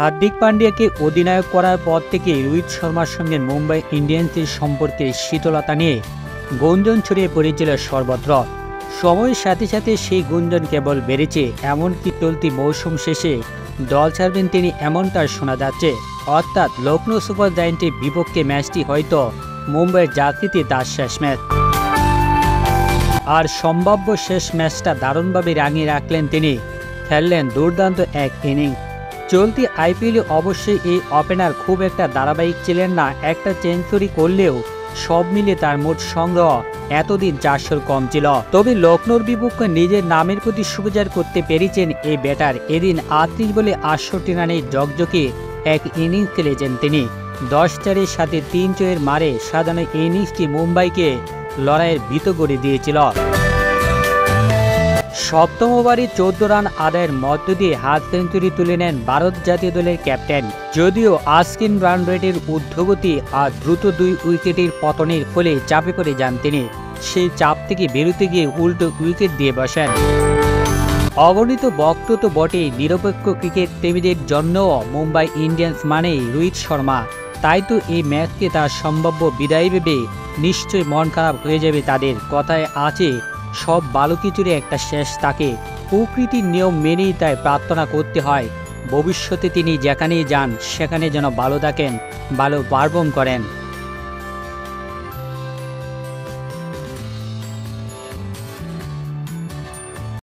হার্দিক পান্ডিয়াকে অধিনায়ক করার পর থেকে রোহিত শর্মার সঙ্গে মুম্বাই ইন্ডিয়ান্সের সম্পর্কে শীতলতা নিয়ে গুঞ্জন ছড়িয়ে পড়েছিল সর্বত্র। সময়ের সাথে সাথে সেই গুঞ্জন কেবল বেড়েছে, এমনকি চলতি মৌসুম শেষে দল ছাড়বেন তিনি এমনটা শোনা যাচ্ছে। অর্থাৎ লখনৌ সুপার জায়ান্টের বিপক্ষে ম্যাচটি হয়তো মুম্বাইয়ের জার্সিতে তার শেষ ম্যাচ। আর সম্ভাব্য শেষ ম্যাচটা দারুণভাবে রাঙিয়ে রাখলেন তিনি, খেললেন দুর্দান্ত এক ইনিংস। চলতি আইপিএলে অবশ্যই এই ওপেনার খুব একটা ধারাবাহিক ছিলেন না, একটা সেঞ্চুরি করলেও সব মিলে তার মোট সংগ্রহ এতদিন 400 কম ছিল। তবে লখনৌর বিপক্ষে নিজের নামের প্রতি সুবিচার করতে পেরেছেন এই ব্যাটার। এদিন 38 বলে 68 রানের ঝকঝকে এক ইনিংস খেলেছেন তিনি। 10-4-এর সাথে 3 মারে সাজানো ইনিংসটি মুম্বাইকে লড়াইয়ের ভীত করে দিয়েছিল। সপ্তম ওভারে 14 রান আদায়ের মধ্য দিয়ে হাফ সেঞ্চুরি তুলে নেন ভারত জাতীয় দলের ক্যাপ্টেন। যদিও আস্কিন রান রেটের ঊর্ধ্বগতি আর দ্রুত 2 উইকেটের পতনের ফলে চাপে পড়ে যান তিনি। সেই চাপ থেকে বেরোতে গিয়ে উল্টো উইকেট দিয়ে বসেন। অগণিত ভক্ত তো বটেই, নিরপেক্ষ ক্রিকেট প্রেমীদের জন্যও মুম্বাই ইন্ডিয়ান্স মানেই রোহিত শর্মা। তাই তো এই ম্যাচকে তার সম্ভাব্য বিদায় ভেবে নিশ্চয়ই মন খারাপ হয়ে যাবে তাদের। কথায় আছে, সব ভালো কিছুরই একটা শেষ থাকে। প্রকৃতির নিয়ম মেনেই তাই প্রার্থনা করতে হয় ভবিষ্যতে তিনি যেখানেই যান সেখানে যেন ভালো থাকেন, ভালো পারফর্ম করেন।